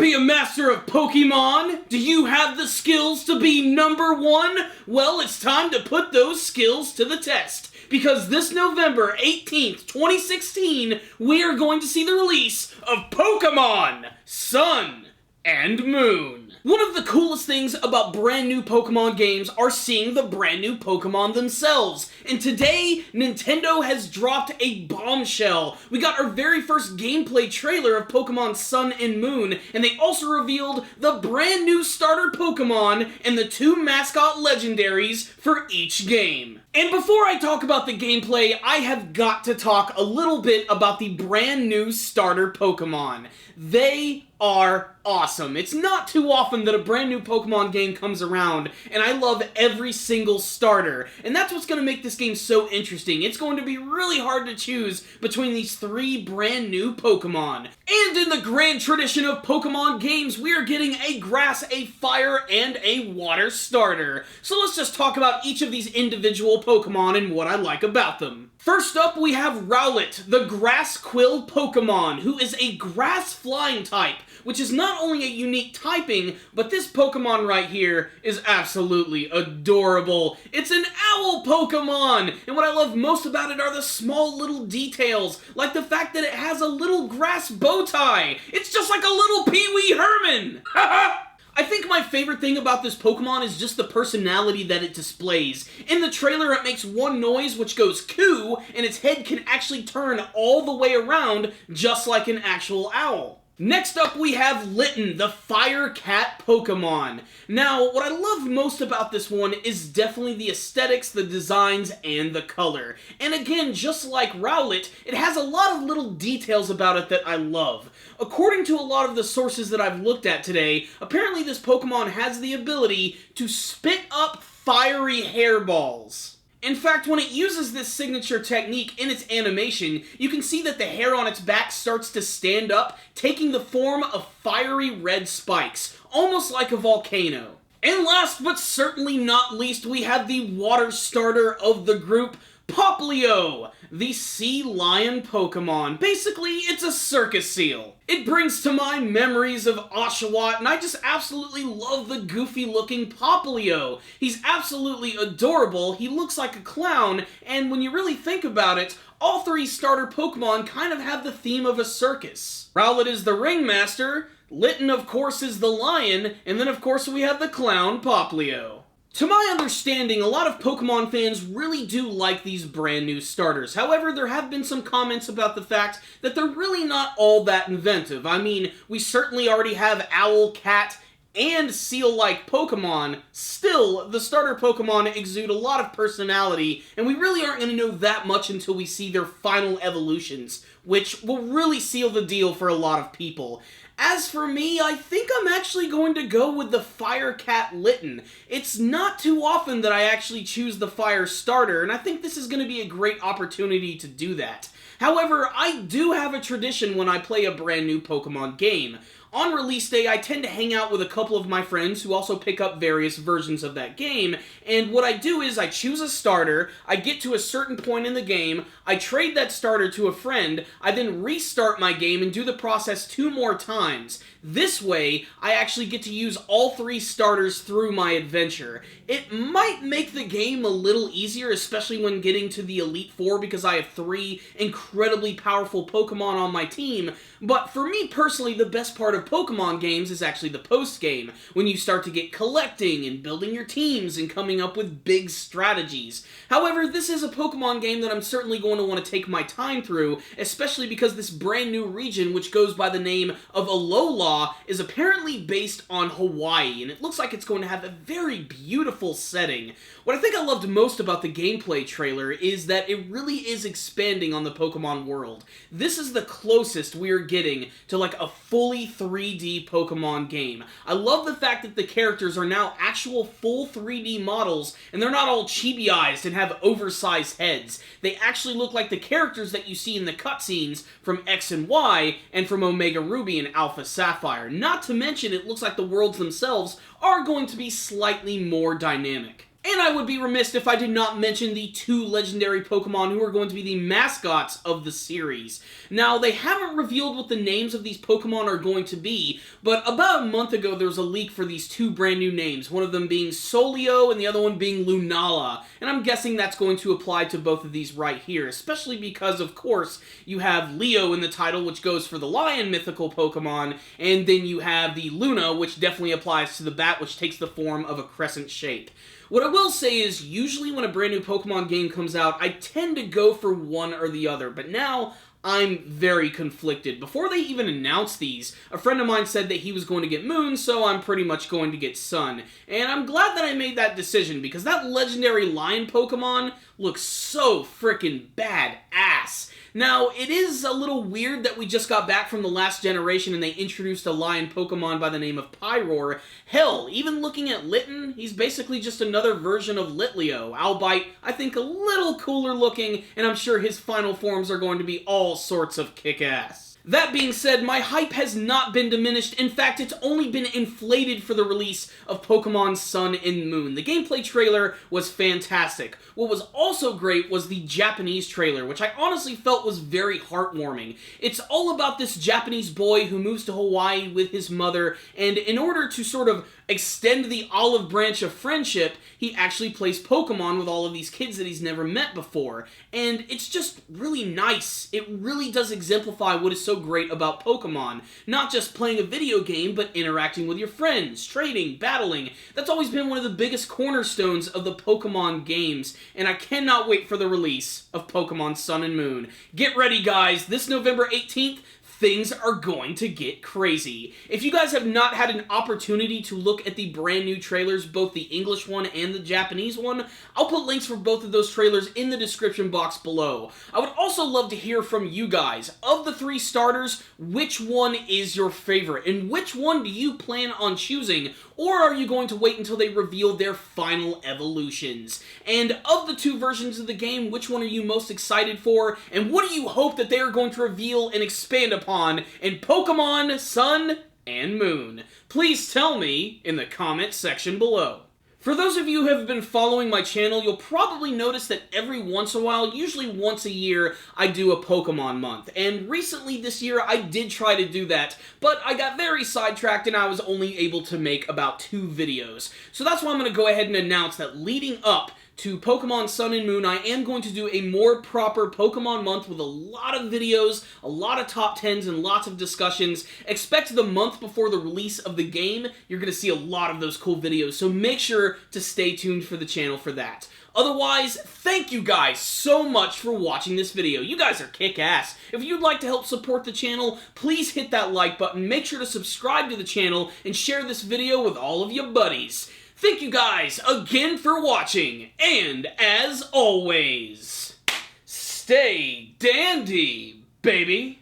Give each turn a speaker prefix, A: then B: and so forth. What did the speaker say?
A: be a master of Pokémon? Do you have the skills to be number one? Well, it's time to put those skills to the test. Because this November 18th, 2016, we are going to see the release of Pokémon Sun and Moon. One of the coolest things about brand new Pokemon games are seeing the brand new Pokemon themselves. And today, Nintendo has dropped a bombshell. We got our very first gameplay trailer of Pokemon Sun and Moon, and they also revealed the brand new starter Pokemon and the 2 mascot legendaries for each game. And before I talk about the gameplay, I have got to talk a little bit about the brand new starter Pokemon. They are awesome. It's not too often that a brand new Pokemon game comes around, and I love every single starter. And that's what's going to make this game so interesting. It's going to be really hard to choose between these 3 brand new Pokemon. And in the grand tradition of Pokemon games, we are getting a grass, a fire, and a water starter. So let's just talk about each of these individual Pokemon and what I like about them. First up, we have Rowlet, the Grass Quill Pokemon, who is a grass flying type, which is not only a unique typing, but this Pokemon right here is absolutely adorable. It's an owl Pokemon, and what I love most about it are the small little details, like the fact that it has a little grass bow tie. It's just like a little Pee-wee Herman! Haha! I think my favorite thing about this Pokemon is just the personality that it displays. In the trailer, it makes one noise which goes coo, and its head can actually turn all the way around just like an actual owl. Next up, we have Litten, the Fire Cat Pokemon. Now, what I love most about this one is definitely the aesthetics, the designs, and the color. And again, just like Rowlet, it has a lot of little details about it that I love. According to a lot of the sources that I've looked at today, apparently this Pokemon has the ability to spit up fiery hairballs. In fact, when it uses this signature technique in its animation, you can see that the hair on its back starts to stand up, taking the form of fiery red spikes, almost like a volcano. And last but certainly not least, we have the water starter of the group, Popplio, the sea lion Pokemon. Basically, it's a circus seal. It brings to mind memories of Oshawott, and I just absolutely love the goofy-looking Popplio. He's absolutely adorable, he looks like a clown, and when you really think about it, all 3 starter Pokemon kind of have the theme of a circus. Rowlet is the ringmaster, Litten, of course, is the lion, and then, of course, we have the clown Popplio. To my understanding, a lot of Pokemon fans really do like these brand new starters. However, there have been some comments about the fact that they're really not all that inventive. I mean, we certainly already have owl, cat, and seal-like Pokemon. Still, the starter Pokemon exude a lot of personality, and we really aren't going to know that much until we see their final evolutions, which will really seal the deal for a lot of people. As for me, I think I'm actually going to go with the Fire Cat Litten. It's not too often that I actually choose the Fire Starter, and I think this is going to be a great opportunity to do that. However, I do have a tradition when I play a brand new Pokemon game. On release day, I tend to hang out with a couple of my friends who also pick up various versions of that game, and what I do is I choose a starter, I get to a certain point in the game, I trade that starter to a friend, I then restart my game and do the process 2 more times. This way, I actually get to use all 3 starters through my adventure. It might make the game a little easier, especially when getting to the Elite Four, because I have 3 incredibly powerful Pokemon on my team, but for me personally, the best part of Pokemon games is actually the post-game, when you start to get collecting and building your teams and coming up with big strategies. However, this is a Pokemon game that I'm certainly going to want to take my time through, especially because this brand new region, which goes by the name of Alola, is apparently based on Hawaii, and it looks like it's going to have a very beautiful setting. What I think I loved most about the gameplay trailer is that it really is expanding on the Pokemon world. This is the closest we are getting to like a fully 3D Pokemon game. I love the fact that the characters are now actual full 3D models, and they're not all chibi-ized and have oversized heads. They actually look like the characters that you see in the cutscenes from X and Y, and from Omega Ruby and Alpha Sapphire. Not to mention, it looks like the worlds themselves are going to be slightly more dynamic. And I would be remiss if I did not mention the two legendary Pokemon who are going to be the mascots of the series. Now, they haven't revealed what the names of these Pokemon are going to be, but about a month ago there was a leak for these two brand new names, one of them being Solio and the other one being Lunala, and I'm guessing that's going to apply to both of these right here, especially because, of course, you have Leo in the title, which goes for the lion mythical Pokemon, and then you have the Luna, which definitely applies to the bat, which takes the form of a crescent shape. What I will say is, usually when a brand new Pokemon game comes out, I tend to go for one or the other, but now I'm very conflicted. Before they even announced these, a friend of mine said that he was going to get Moon, so I'm pretty much going to get Sun. And I'm glad that I made that decision, because that legendary lion Pokemon looks so freaking badass. Now, it is a little weird that we just got back from the last generation and they introduced a lion Pokemon by the name of Pyroar. Hell, even looking at Litten, he's basically just another version of Litleo, albeit, I think, a little cooler looking, and I'm sure his final forms are going to be all sorts of kick-ass. That being said, my hype has not been diminished. In fact, it's only been inflated for the release of Pokemon Sun and Moon. The gameplay trailer was fantastic. What was also great was the Japanese trailer, which I honestly felt was very heartwarming. It's all about this Japanese boy who moves to Hawaii with his mother, and in order to sort of extend the olive branch of friendship, he actually plays Pokemon with all of these kids that he's never met before. And it's just really nice. It really does exemplify what is so great about Pokemon. Not just playing a video game, but interacting with your friends, trading, battling. That's always been one of the biggest cornerstones of the Pokemon games, and I cannot wait for the release of Pokemon Sun and Moon. Get ready, guys. This November 18th, things are going to get crazy. If you guys have not had an opportunity to look at the brand new trailers, both the English one and the Japanese one, I'll put links for both of those trailers in the description box below. I would also love to hear from you guys. Of the three starters, which one is your favorite? And which one do you plan on choosing? Or are you going to wait until they reveal their final evolutions? And of the two versions of the game, which one are you most excited for? And what do you hope that they are going to reveal and expand upon in Pokemon Sun and Moon? Please tell me in the comment section below. For those of you who have been following my channel, you'll probably notice that every once in a while, usually once a year, I do a Pokemon month. And recently this year, I did try to do that, but I got very sidetracked and I was only able to make about 2 videos. So that's why I'm going to go ahead and announce that leading up to Pokemon Sun and Moon, I am going to do a more proper Pokemon month with a lot of videos, a lot of top 10s, and lots of discussions. Expect the month before the release of the game, you're going to see a lot of those cool videos, so make sure to stay tuned for the channel for that. Otherwise, thank you guys so much for watching this video. You guys are kick-ass. If you'd like to help support the channel, please hit that like button, make sure to subscribe to the channel, and share this video with all of your buddies. Thank you guys again for watching, and as always, stay dandy, baby!